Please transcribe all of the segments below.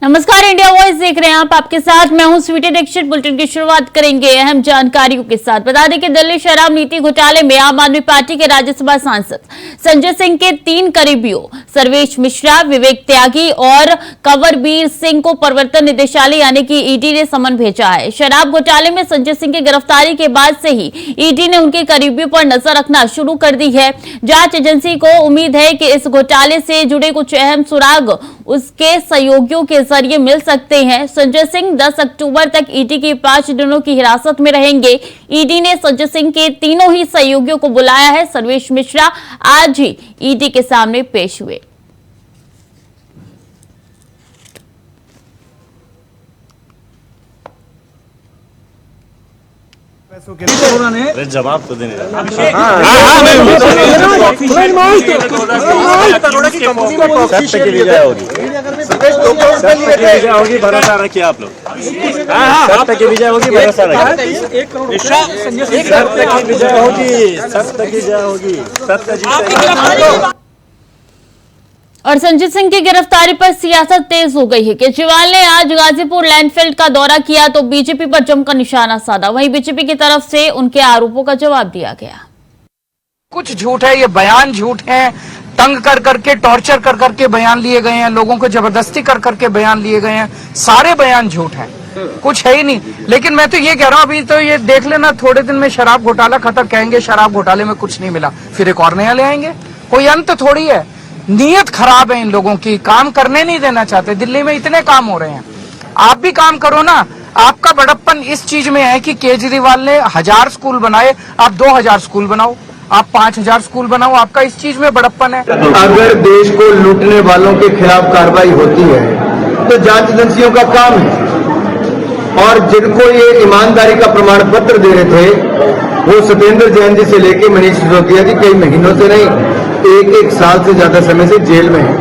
नमस्कार, India voice देख रहे हैं आप। आपके साथ मैं हूं स्वीटी दीक्षित। बुलेटिन की शुरुआत करेंगे अहम जानकारियों के साथ। बता दें कि दिल्ली शराब नीति घोटाले में आम आदमी पार्टी के राज्यसभा सांसद संजय सिंह के 3 करीबियों सर्वेश मिश्रा, विवेक त्यागी और कंवरवीर सिंह को प्रवर्तन निदेशालय यानी कि ईडी ने समन भेजा है। शराब घोटाले में संजय सिंह की गिरफ्तारी के बाद से ही ईडी ने उनके करीबियों पर नजर रखना शुरू कर दी है। जांच एजेंसी को उम्मीद है कि इस घोटाले से जुड़े कुछ अहम सुराग उसके सहयोगियों के जरिए मिल सकते हैं। संजय सिंह 10 अक्टूबर तक ईडी की 5 दिनों की हिरासत में रहेंगे। ईडी ने संजय सिंह के तीनों ही सहयोगियों को बुलाया है। सर्वेश मिश्रा आज ही ईडी के सामने पेश हुए। अरे जवाब तो देने सब तक की विजय होगी, भरोसा रखिए आप लोग। सब तक की विजय होगी, भरोसा रखिए। सब तक की विजय होगी, सब तक की विजय होगी, सब तक। और संजय सिंह की गिरफ्तारी पर सियासत तेज हो गई है। केजरीवाल ने आज गाजीपुर लैंडफील्ड का दौरा किया तो बीजेपी पर जमकर निशाना साधा। वहीं बीजेपी की तरफ से उनके आरोपों का जवाब दिया गया। कुछ झूठ है, ये बयान झूठ है। तंग कर करके, टॉर्चर कर करके बयान लिए गए हैं, लोगों को जबरदस्ती कर करके बयान लिए गए हैं। सारे बयान झूठ हैं, कुछ है ही नहीं। लेकिन मैं तो ये कह रहा हूँ, अभी तो ये देख लेना, थोड़े दिन में शराब घोटाला खत्म, कहेंगे शराब घोटाले में कुछ नहीं मिला, फिर एक और नया ले आएंगे। कोई अंत थोड़ी है। नीयत खराब है इन लोगों की, काम करने नहीं देना चाहते। दिल्ली में इतने काम हो रहे हैं, आप भी काम करो ना। आपका बड़प्पन इस चीज में है कि केजरीवाल ने 1000 स्कूल बनाए, आप 2000 स्कूल बनाओ, आप 5000 स्कूल बनाओ। आपका इस चीज में बड़प्पन है। अगर देश को लूटने वालों के खिलाफ कार्रवाई होती है तो जांच एजेंसियों का काम है। और जिनको ये ईमानदारी का प्रमाण पत्र दे रहे थे वो सत्येंद्र जैन जी से लेकर मनीष सिसोदिया जी कई महीनों से नहीं, 1 साल से ज्यादा समय से जेल में है।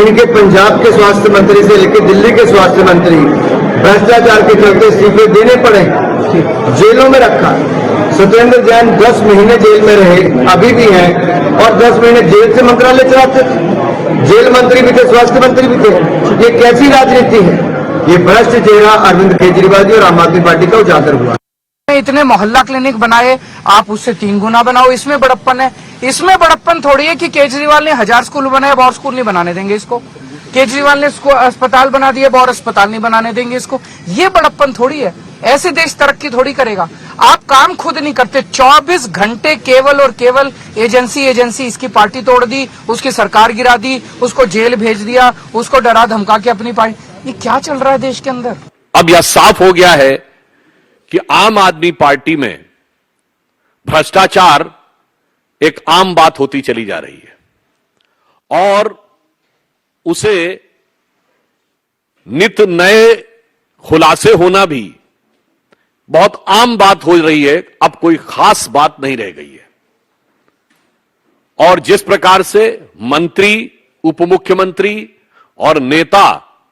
इनके पंजाब के स्वास्थ्य मंत्री से लेकर दिल्ली के स्वास्थ्य मंत्री भ्रष्टाचार के चलते इस्तीफे देने पड़े, जेलों में रखा। सत्येंद्र जैन 10 महीने जेल में रहे, अभी भी हैं, और 10 महीने जेल से मंत्रालय चलाते थे। जेल मंत्री भी थे, स्वास्थ्य मंत्री भी थे। ये कैसी राजनीति है? ये भ्रष्ट चेहरा अरविंद केजरीवाल जी और आम आदमी पार्टी का उजागर हुआ। इतने मोहल्ला क्लिनिक बनाए, आप उससे 3 गुना बनाओ, इसमें बड़प्पन है। इसमें बड़प्पन थोड़ी है कि केजरीवाल ने 1000 स्कूल बनाए, अब और स्कूल नहीं बनाने देंगे इसको। केजरीवाल ने इसको अस्पताल बना दिए, अब और अस्पताल नहीं बनाने देंगे इसको। ये बड़प्पन थोड़ी है। ऐसे देश तरक्की थोड़ी करेगा। आप काम खुद नहीं करते। 24 घंटे केवल और केवल एजेंसी इसकी पार्टी तोड़ दी, उसकी सरकार गिरा दी, उसको जेल भेज दिया, उसको डरा धमका के अपनी पार्टी। ये क्या चल रहा है देश के अंदर? अब यह साफ हो गया है कि आम आदमी पार्टी में भ्रष्टाचार एक आम बात होती चली जा रही है और उसे नित नए खुलासे होना भी बहुत आम बात हो रही है। अब कोई खास बात नहीं रह गई है। और जिस प्रकार से मंत्री, उपमुख्यमंत्री और नेता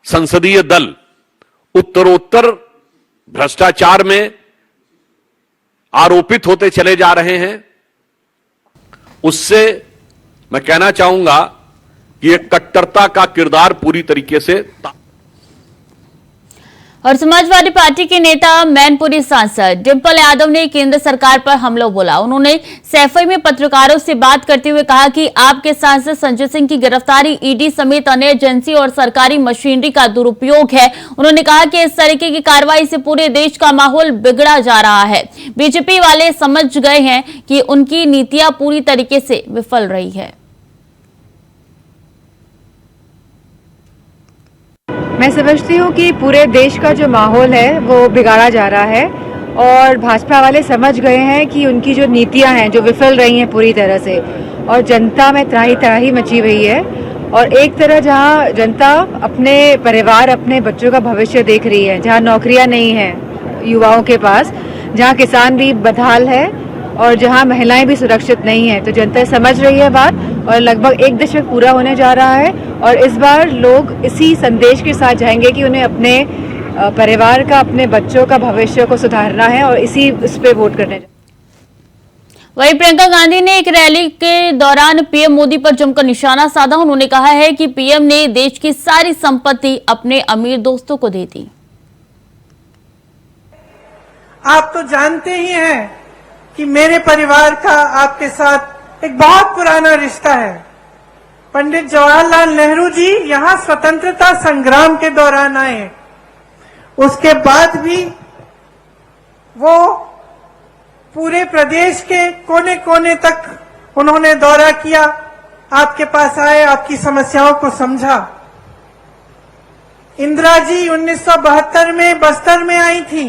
संसदीय दल उत्तरोत्तर भ्रष्टाचार में आरोपित होते चले जा रहे हैं, उससे मैं कहना चाहूंगा कि एक कट्टरता का किरदार पूरी तरीके से। और समाजवादी पार्टी के नेता मैनपुरी सांसद डिंपल यादव ने केंद्र सरकार पर हमला बोला। उन्होंने सैफई में पत्रकारों से बात करते हुए कहा कि आपके सांसद संजय सिंह की गिरफ्तारी ईडी समेत अन्य एजेंसी और सरकारी मशीनरी का दुरुपयोग है। उन्होंने कहा कि इस तरीके की कार्रवाई से पूरे देश का माहौल बिगड़ा जा रहा है। बीजेपी वाले समझ गए हैं कि उनकी नीतियां पूरी तरीके से विफल रही है। मैं समझती हूँ कि पूरे देश का जो माहौल है वो बिगाड़ा जा रहा है और भाजपा वाले समझ गए हैं कि उनकी जो नीतियाँ हैं जो विफल रही हैं पूरी तरह से, और जनता में त्राही मची हुई है। और एक तरह जहाँ जनता अपने परिवार, अपने बच्चों का भविष्य देख रही है, जहाँ नौकरियाँ नहीं हैं युवाओं के पास, जहाँ किसान भी बदहाल है और जहाँ महिलाएं भी सुरक्षित नहीं है, तो जनता समझ रही है बात। और लगभग 1 दशक पूरा होने जा रहा है और इस बार लोग इसी संदेश के साथ जाएंगे कि उन्हें अपने परिवार का, अपने बच्चों का भविष्य को सुधारना है और इस पे वोट करने। वहीं प्रियंका गांधी ने एक रैली के दौरान पीएम मोदी पर जमकर निशाना साधा। उन्होंने कहा है कि पीएम ने देश की सारी संपत्ति अपने अमीर दोस्तों को दे दी। आप तो जानते ही हैं कि मेरे परिवार का आपके साथ एक बहुत पुराना रिश्ता है। पंडित जवाहरलाल नेहरू जी यहाँ स्वतंत्रता संग्राम के दौरान आए, उसके बाद भी वो पूरे प्रदेश के कोने कोने तक उन्होंने दौरा किया, आपके पास आए, आपकी समस्याओं को समझा। इंदिरा जी 1972 में बस्तर में आई थी,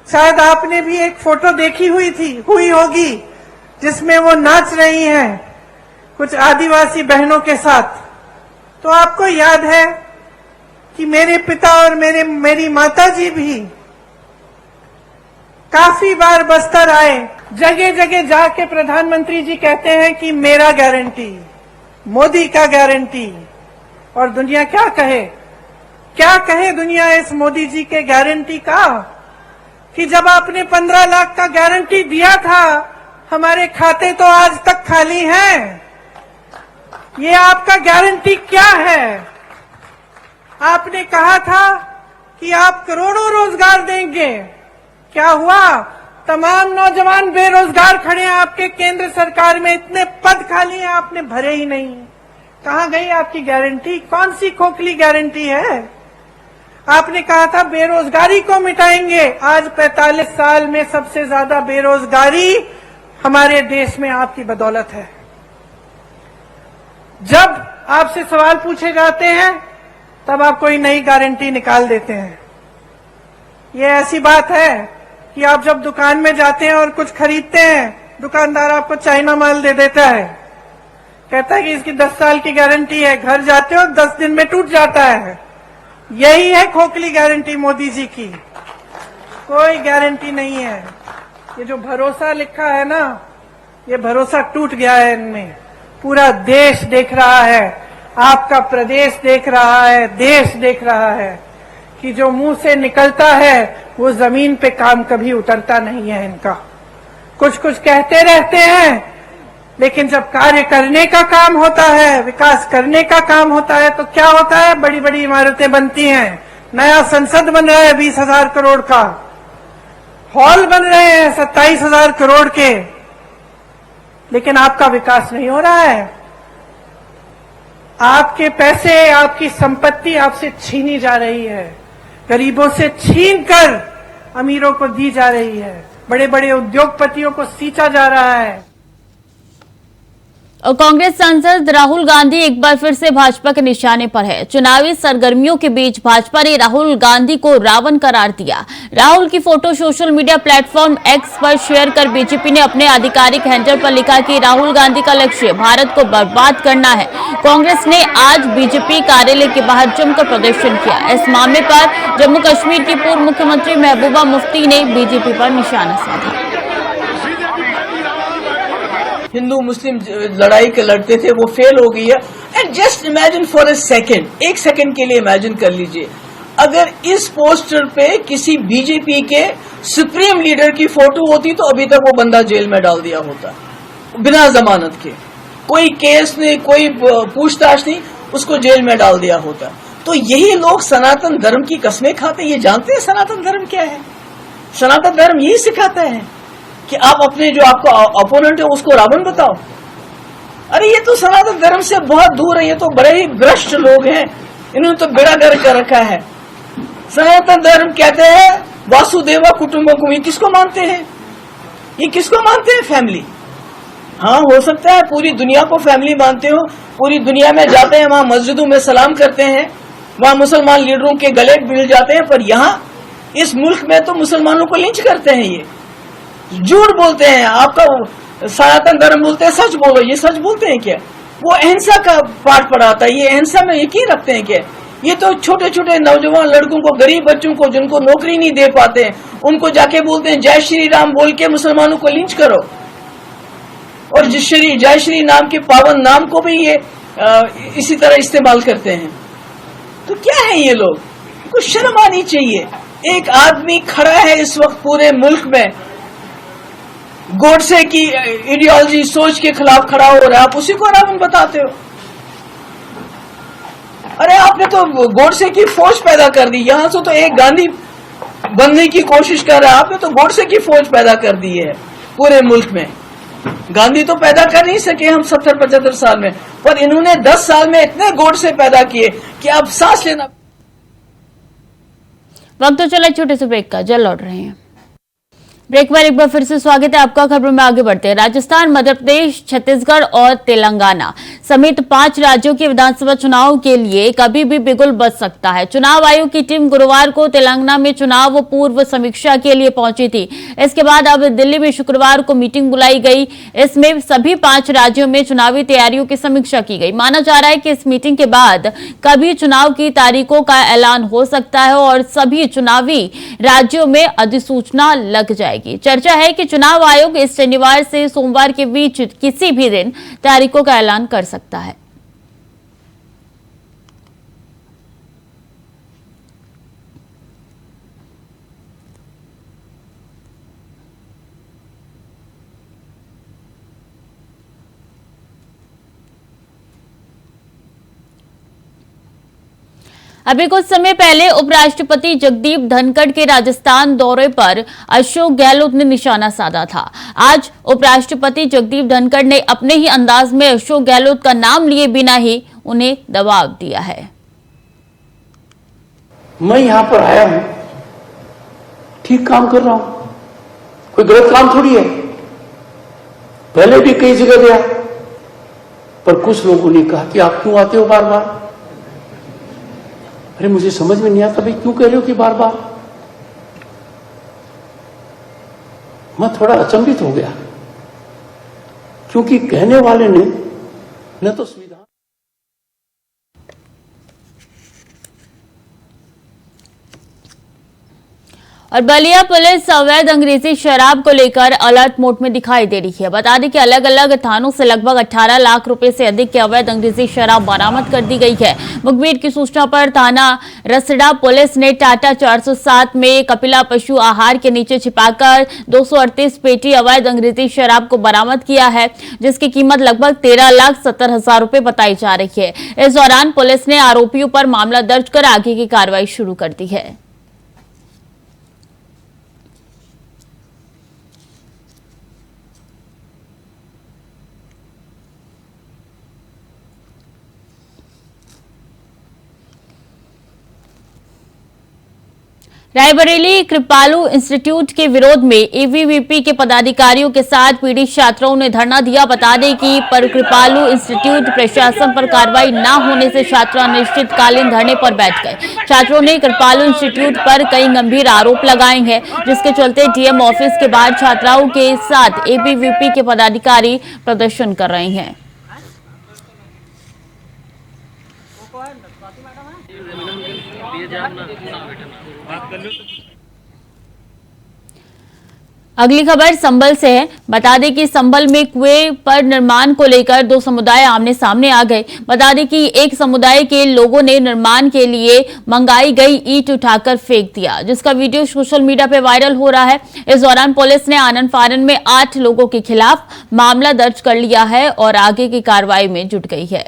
शायद आपने भी एक फोटो देखी हुई होगी, जिसमें वो नाच रही हैं कुछ आदिवासी बहनों के साथ। तो आपको याद है कि मेरे पिता और मेरी माता जी भी काफी बार बस्तर आए। जगह जगह जाके प्रधानमंत्री जी कहते हैं कि मेरा गारंटी, मोदी का गारंटी। और दुनिया क्या कहे दुनिया इस मोदी जी के गारंटी का, कि जब आपने 15 लाख का गारंटी दिया था, हमारे खाते तो आज तक खाली हैं। ये आपका गारंटी क्या है? आपने कहा था कि आप करोड़ों रोजगार देंगे, क्या हुआ? तमाम नौजवान बेरोजगार खड़े हैं आपके केंद्र सरकार में, इतने पद खाली हैं, आपने भरे ही नहीं। कहां गई आपकी गारंटी? कौन सी खोखली गारंटी है? आपने कहा था बेरोजगारी को मिटाएंगे, आज 45 साल में सबसे ज्यादा बेरोजगारी हमारे देश में आपकी बदौलत है। जब आपसे सवाल पूछे जाते हैं तब आप कोई नई गारंटी निकाल देते हैं। ये ऐसी बात है कि आप जब दुकान में जाते हैं और कुछ खरीदते हैं, दुकानदार आपको चाइना माल दे देता है, कहता है कि इसकी 10 साल की गारंटी है। घर जाते हो 10 दिन में टूट जाता है। यही है खोखली गारंटी मोदी जी की, कोई गारंटी नहीं है। ये जो भरोसा लिखा है ना, ये भरोसा टूट गया है इनमें। पूरा देश देख रहा है, आपका प्रदेश देख रहा है, देश देख रहा है कि जो मुंह से निकलता है वो जमीन पे काम कभी उतरता नहीं है इनका। कुछ कहते रहते हैं, लेकिन जब कार्य करने का काम होता है, विकास करने का काम होता है, तो क्या होता है? बड़ी बड़ी इमारतें बनती हैं, नया संसद बन रहा है 20,000 करोड़ का, हॉल बन रहे हैं 27,000 करोड़ के, लेकिन आपका विकास नहीं हो रहा है। आपके पैसे, आपकी संपत्ति आपसे छीनी जा रही है, गरीबों से छीनकर अमीरों को दी जा रही है, बड़े बड़े उद्योगपतियों को सींचा जा रहा है। और कांग्रेस सांसद राहुल गांधी एक बार फिर से भाजपा के निशाने पर है। चुनावी सरगर्मियों के बीच भाजपा ने राहुल गांधी को रावण करार दिया। राहुल की photo social media platform x पर शेयर कर बीजेपी ने अपने आधिकारिक हैंडल पर लिखा कि राहुल गांधी का लक्ष्य भारत को बर्बाद करना है। कांग्रेस ने आज बीजेपी कार्यालय के बाहर जमकर प्रदर्शन किया। इस मामले पर जम्मू कश्मीर की पूर्व मुख्यमंत्री महबूबा मुफ्ती ने बीजेपी पर निशाना साधा। हिंदू मुस्लिम लड़ाई के लड़ते थे, वो फेल हो गई है। And just imagine for a second, एक सेकेंड के लिए इमेजिन कर लीजिए, अगर इस पोस्टर पे किसी बीजेपी के सुप्रीम लीडर की फोटो होती तो अभी तक वो बंदा जेल में डाल दिया होता, बिना जमानत के, कोई केस नहीं, कोई पूछताछ नहीं, उसको जेल में डाल दिया होता। तो यही लोग सनातन धर्म की कसमें खाते हैं। ये जानते हैं सनातन धर्म क्या है? सनातन धर्म यही सिखाता है कि आप अपने जो आपका अपोनेंट है उसको रावण बताओ। अरे ये तो सनातन धर्म से बहुत दूर है, ये तो बड़े ही भ्रष्ट लोग हैं, इन्होंने तो बेड़ा गर्क कर रखा है। सनातन धर्म कहते हैं वासुदेवा कुटुंबकम। ये किसको मानते हैं? ये किसको मानते हैं? फैमिली। हाँ, हो सकता है पूरी दुनिया को फैमिली मानते हो, पूरी दुनिया में जाते हैं, वहां मस्जिदों में सलाम करते हैं, वहां मुसलमान लीडरों के गले मिल जाते हैं, पर यहाँ इस मुल्क में तो मुसलमानों को लिंच करते हैं। ये झूठ बोलते हैं। आपका सनातन धर्म बोलते हैं सच बोलो, ये सच बोलते हैं क्या? वो अहिंसा का पाठ पढ़ाता है, ये अहिंसा में यकीन रखते हैं क्या? ये तो छोटे छोटे नौजवान लड़कों को, गरीब बच्चों को, जिनको नौकरी नहीं दे पाते हैं, उनको जाके बोलते हैं जय श्री राम बोल के मुसलमानों को लिंच करो। और जय श्री नाम के पावन नाम को भी ये इसी तरह इस्तेमाल करते हैं। तो क्या है ये लोग? कुछ शर्म आनी चाहिए। एक आदमी खड़ा है इस वक्त पूरे मुल्क में गोडसे की आइडियोलॉजी सोच के खिलाफ खड़ा हो रहा है, आप उसी को रावण बताते हो। अरे आपने तो गोडसे की फौज पैदा कर दी, यहां से तो एक गांधी बनने की कोशिश कर रहा है, आपने तो गोडसे की फौज पैदा कर दी है पूरे मुल्क में। गांधी तो पैदा कर नहीं सके हम 70-75 साल में, पर इन्होंने 10 साल में इतने गोडसे पैदा किए कि अब सांस लेना। वक्त तो चला छोटे से ब्रेक का, जल्द लौट रहे हैं। ब्रेक पर एक बार फिर से स्वागत है आपका। खबरों में आगे बढ़ते हैं। राजस्थान, मध्य प्रदेश, छत्तीसगढ़ और तेलंगाना समेत 5 राज्यों के विधानसभा चुनाव के लिए कभी भी बिगुल बज सकता है। चुनाव आयोग की टीम गुरुवार को तेलंगाना में चुनाव पूर्व समीक्षा के लिए पहुंची थी। इसके बाद अब दिल्ली में शुक्रवार को मीटिंग बुलाई गई। इसमें सभी 5 राज्यों में चुनावी तैयारियों की समीक्षा की गई। माना जा रहा है कि इस मीटिंग के बाद कभी चुनाव की तारीखों का ऐलान हो सकता है और सभी चुनावी राज्यों में अधिसूचना लग जाएगी। चर्चा है कि चुनाव आयोग इस शनिवार से सोमवार के बीच किसी भी दिन तारीखों का ऐलान कर सकता है। अभी कुछ समय पहले उपराष्ट्रपति जगदीप धनखड़ के राजस्थान दौरे पर अशोक गहलोत ने निशाना साधा था। आज उपराष्ट्रपति जगदीप धनखड़ ने अपने ही अंदाज में अशोक गहलोत का नाम लिए बिना ही उन्हें दबाव दिया है। मैं यहां पर आया हूं, ठीक काम कर रहा हूं, कोई गलत काम थोड़ी है। पहले भी कई जगह गया, पर कुछ लोगों ने कहा कि आप क्यों आते हो बार बार। अरे मुझे समझ में नहीं आता भाई क्यों कह रहे हो कि बार बार। मैं थोड़ा अचंभित हो गया, क्योंकि कहने वाले ने न तो संविधान और बलिया पुलिस अवैध अंग्रेजी शराब को लेकर अलर्ट मोड में दिखाई दे रही है। बता दें कि अलग अलग थानों से लगभग 18 लाख रुपए से अधिक की अवैध अंग्रेजी शराब बरामद कर दी गई है। मुखबिर की सूचना पर थाना रसड़ा पुलिस ने टाटा 407 में कपिला पशु आहार के नीचे छिपाकर 238 पेटी अवैध अंग्रेजी शराब को बरामद किया है, जिसकी कीमत लगभग 13,70,000 रुपए बताई जा रही है। इस दौरान पुलिस ने आरोपियों पर मामला दर्ज कर आगे की कार्रवाई शुरू कर दी है। रायबरेली कृपालू इंस्टीट्यूट के विरोध में एबीवीपी के पदाधिकारियों के साथ पीड़ित छात्राओं ने धरना दिया। बता दें कि पर कृपालू इंस्टीट्यूट प्रशासन पर कार्रवाई न होने से छात्र अनिश्चितकालीन धरने पर बैठ गए। छात्रों ने कृपालू इंस्टीट्यूट पर कई गंभीर आरोप लगाए हैं, जिसके चलते डीएम ऑफिस के बाहर छात्राओं के साथ एबीवीपी के पदाधिकारी प्रदर्शन कर रहे हैं। अगली खबर संभल से है। बता दें कि संभल में कुएं पर निर्माण को लेकर 2 समुदाय आमने सामने आ गए। बता दें कि एक समुदाय के लोगों ने निर्माण के लिए मंगाई गई ईंट उठाकर फेंक दिया, जिसका वीडियो सोशल मीडिया पर वायरल हो रहा है। इस दौरान पुलिस ने आनन फानन में 8 लोगों के खिलाफ मामला दर्ज कर लिया है और आगे की कार्रवाई में जुट गई है।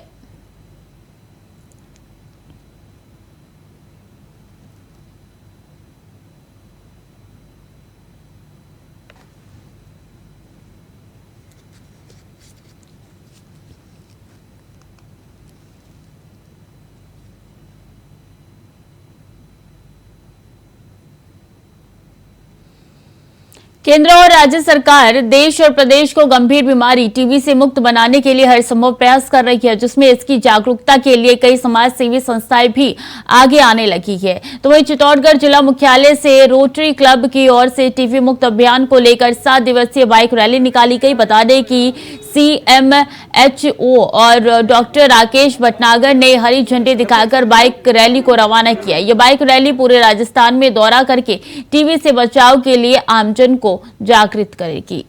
केंद्र और राज्य सरकार देश और प्रदेश को गंभीर बीमारी टीबी से मुक्त बनाने के लिए हर संभव प्रयास कर रही है, जिसमें इसकी जागरूकता के लिए कई समाज सेवी संस्थाएं भी आगे आने लगी है। तो वहीं चित्तौड़गढ़ जिला मुख्यालय से रोटरी क्लब की ओर से टीबी मुक्त अभियान को लेकर 7 दिवसीय बाइक रैली निकाली गई। बता दें कि सीएमएचओ और डॉक्टर राकेश भटनागर ने हरी झंडी दिखाकर बाइक रैली को रवाना किया। यह बाइक रैली पूरे राजस्थान में दौरा करके टीबी से बचाव के लिए आमजन को जागृत करेगी।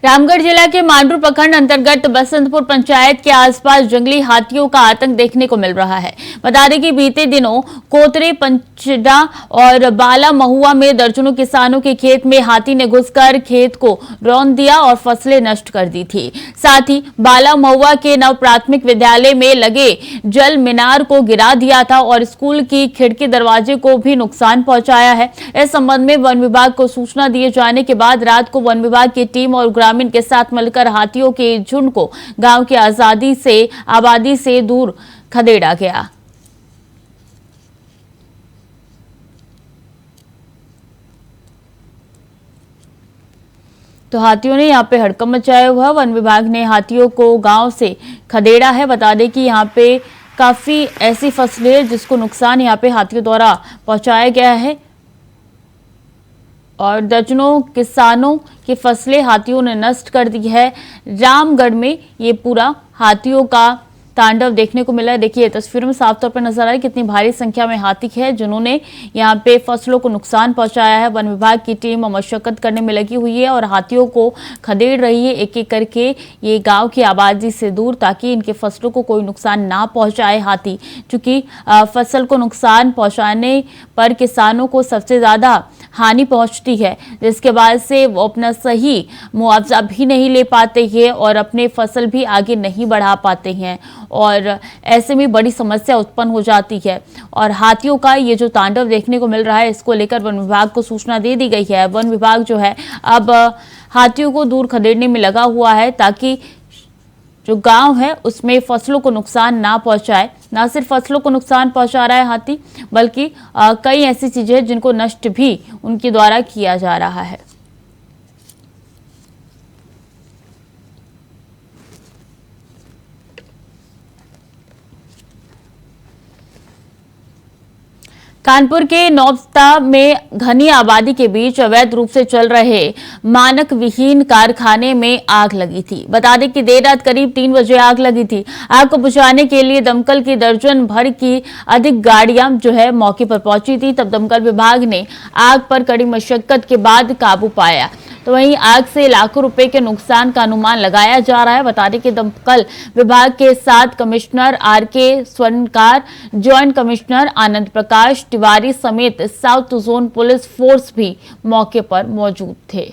रामगढ़ जिला के मांडू प्रखंड अंतर्गत बसंतपुर पंचायत के आसपास जंगली हाथियों का आतंक देखने को मिल रहा है। बता दें कि बीते दिनों कोतरे, पंचडा और बाला महुआ में दर्जनों किसानों के खेत में हाथी ने घुसकर खेत को रौंद दिया और फसलें नष्ट कर दी थी। साथ ही बाला महुआ के नव प्राथमिक विद्यालय में लगे जल मीनार को गिरा दिया था और स्कूल की खिड़की दरवाजे को भी नुकसान पहुंचाया है। इस संबंध में वन विभाग को सूचना दिए जाने के बाद रात को वन विभाग की टीम और ग्रामीण के साथ मिलकर हाथियों के झुंड को गांव की आबादी से दूर खदेड़ा गया। तो हाथियों ने यहाँ पे हड़कंप मचाया हुआ। वन विभाग ने हाथियों को गांव से खदेड़ा है। बता दें कि यहाँ पे काफी ऐसी फसलें जिसको नुकसान यहाँ पे हाथियों द्वारा पहुंचाया गया है और दर्जनों किसानों की फसलें हाथियों ने नष्ट कर दी है। रामगढ़ में ये पूरा हाथियों का तांडव देखने को मिला है। देखिए तस्वीरों में साफ तौर पर नजर आ रहा है कितनी भारी संख्या में हाथी है जिन्होंने यहाँ पे फसलों को नुकसान पहुंचाया है। वन विभाग की टीम मशक्कत करने में लगी हुई है और हाथियों को खदेड़ रही है एक एक करके ये गांव की आबादी से दूर, ताकि इनके फसलों को कोई नुकसान ना पहुंचाए हाथी। चूंकि फसल को नुकसान पहुंचाने पर किसानों को सबसे ज्यादा हानि पहुंचती है, जिसके बाद से वो अपना सही मुआवजा भी नहीं ले पाते हैं और अपने फसल भी आगे नहीं बढ़ा पाते हैं और ऐसे में बड़ी समस्या उत्पन्न हो जाती है। और हाथियों का ये जो तांडव देखने को मिल रहा है, इसको लेकर वन विभाग को सूचना दे दी गई है। वन विभाग जो है अब हाथियों को दूर खदेड़ने में लगा हुआ है ताकि जो गांव है उसमें फसलों को नुकसान ना पहुंचाए। ना सिर्फ फसलों को नुकसान पहुंचा रहा है हाथी, बल्कि कई ऐसी चीजें हैं जिनको नष्ट भी उनके द्वारा किया जा रहा है। कानपुर के नौबता में घनी आबादी के बीच अवैध रूप से चल रहे मानक विहीन कारखाने में आग लगी थी। बता दें कि देर रात करीब 3 बजे आग लगी थी। आग को बुझाने के लिए दमकल की दर्जन भर की अधिक गाड़ियां जो है मौके पर पहुंची थी। तब दमकल विभाग ने आग पर कड़ी मशक्कत के बाद काबू पाया। तो वहीं आग से लाखों रुपए के नुकसान का अनुमान लगाया जा रहा है। बता दें कि दमकल विभाग के साथ कमिश्नर आर.के. स्वर्णकार, ज्वाइंट कमिश्नर आनंद प्रकाश तिवारी समेत साउथ जोन पुलिस फोर्स भी मौके पर मौजूद थे।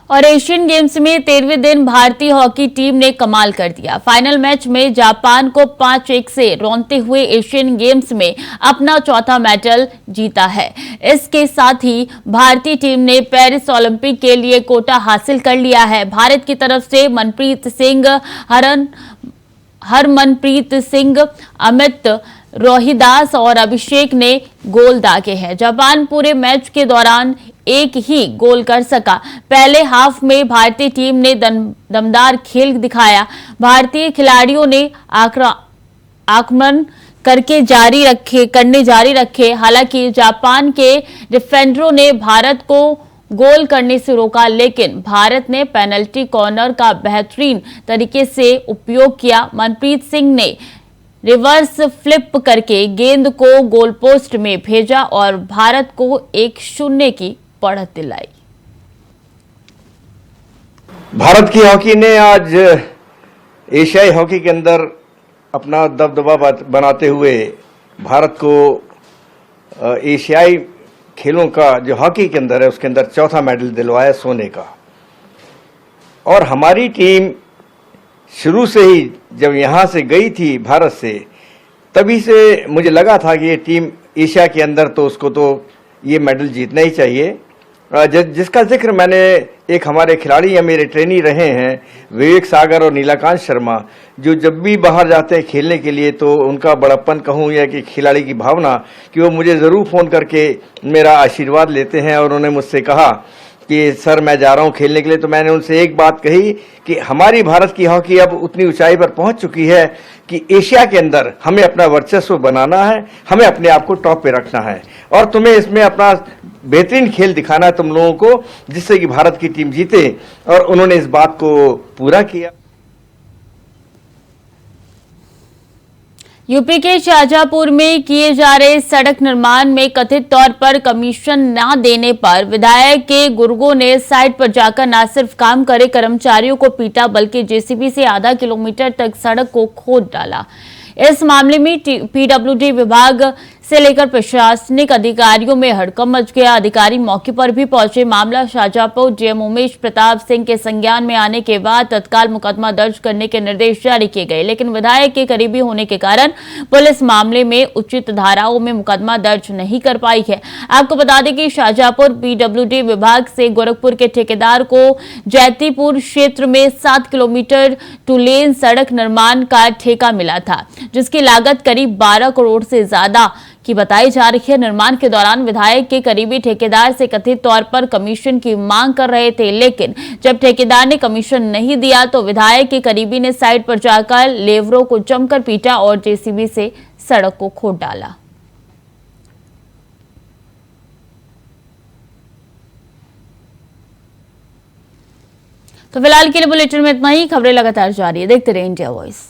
और एशियन गेम्स में 13वें दिन भारतीय हॉकी टीम ने कमाल कर दिया। फाइनल मैच में जापान को 5-1 से रौंदते हुए एशियन गेम्स में अपना चौथा मेडल जीता है। इसके साथ ही भारतीय टीम ने पेरिस ओलंपिक के लिए कोटा हासिल कर लिया है। भारत की तरफ से मनप्रीत सिंह, हरमनप्रीत सिंह, अमित रोहिदास और अभिषेक ने गोल दागे हैं। जापान पूरे मैच के दौरान एक ही गोल कर सका। पहले हाफ में भारतीय टीम ने दमदार खेल दिखाया। भारतीय खिलाड़ियों ने आक्रमण करने जारी रखे। हालांकि जापान के डिफेंडरों ने भारत को गोल करने से रोका, लेकिन भारत ने पेनल्टी कॉर्नर का बेहतरीन तरीके से उपयोग किया। मनप्रीत सिंह ने रिवर्स फ्लिप करके गेंद को गोल पोस्ट में भेजा और भारत को 1-0 की बढ़त दिलाई। भारत की हॉकी ने आज एशियाई हॉकी के अंदर अपना दबदबा बनाते हुए भारत को एशियाई खेलों का जो हॉकी के अंदर है उसके अंदर चौथा मेडल दिलवाया सोने का। और हमारी टीम शुरू से ही जब यहां से गई थी भारत से, तभी से मुझे लगा था कि ये टीम एशिया के अंदर तो उसको तो ये मेडल जीतना ही चाहिए। जिसका जिक्र मैंने एक हमारे खिलाड़ी या मेरे ट्रेनी रहे हैं विवेक सागर और नीलाकांत शर्मा, जो जब भी बाहर जाते हैं खेलने के लिए तो उनका बड़प्पन कहूँ या कि खिलाड़ी की भावना कि वो मुझे ज़रूर फ़ोन करके मेरा आशीर्वाद लेते हैं। और उन्होंने मुझसे कहा कि सर मैं जा रहा हूं खेलने के लिए। तो मैंने उनसे एक बात कही कि हमारी भारत की हॉकी अब उतनी ऊंचाई पर पहुंच चुकी है कि एशिया के अंदर हमें अपना वर्चस्व बनाना है, हमें अपने आप को टॉप पे रखना है और तुम्हें इसमें अपना बेहतरीन खेल दिखाना है तुम लोगों को, जिससे कि भारत की टीम जीते, और उन्होंने इस बात को पूरा किया। यूपी के शाहजहांपुर में किए जा रहे सड़क निर्माण में कथित तौर पर कमीशन न देने पर विधायक के गुर्गों ने साइट पर जाकर न सिर्फ काम करे कर्मचारियों को पीटा, बल्कि जेसीबी से आधा किलोमीटर तक सड़क को खोद डाला। इस मामले में पीडब्ल्यूडी विभाग से लेकर प्रशासनिक अधिकारियों में हड़कंप मच गया। अधिकारी मौके पर भी पहुंचे। मामला शाहजहांपुर डीएम उमेश प्रताप सिंह के संज्ञान में आने के बाद तत्काल मुकदमा दर्ज करने के निर्देश जारी किए गए, लेकिन विधायक के करीबी होने के कारण पुलिस मामले में उचित धाराओं में मुकदमा दर्ज नहीं कर पाई है। आपको बता दें कि शाहजहांपुर पीडब्ल्यूडी विभाग से गोरखपुर के ठेकेदार को जैतीपुर क्षेत्र में 7 किलोमीटर 2 लेन सड़क निर्माण का ठेका मिला था, जिसकी लागत करीब 12 करोड़ से ज्यादा की बताई जा रही है। निर्माण के दौरान विधायक के करीबी ठेकेदार से कथित तौर पर कमीशन की मांग कर रहे थे, लेकिन जब ठेकेदार ने कमीशन नहीं दिया तो विधायक के करीबी ने साइट पर जाकर लेबरों को जमकर पीटा और जेसीबी से सड़क को खोद डाला। तो फिलहाल के लिए बुलेटिन में इतना ही। खबरें लगातार जारी है, देखते रहिए इंडिया वॉइस।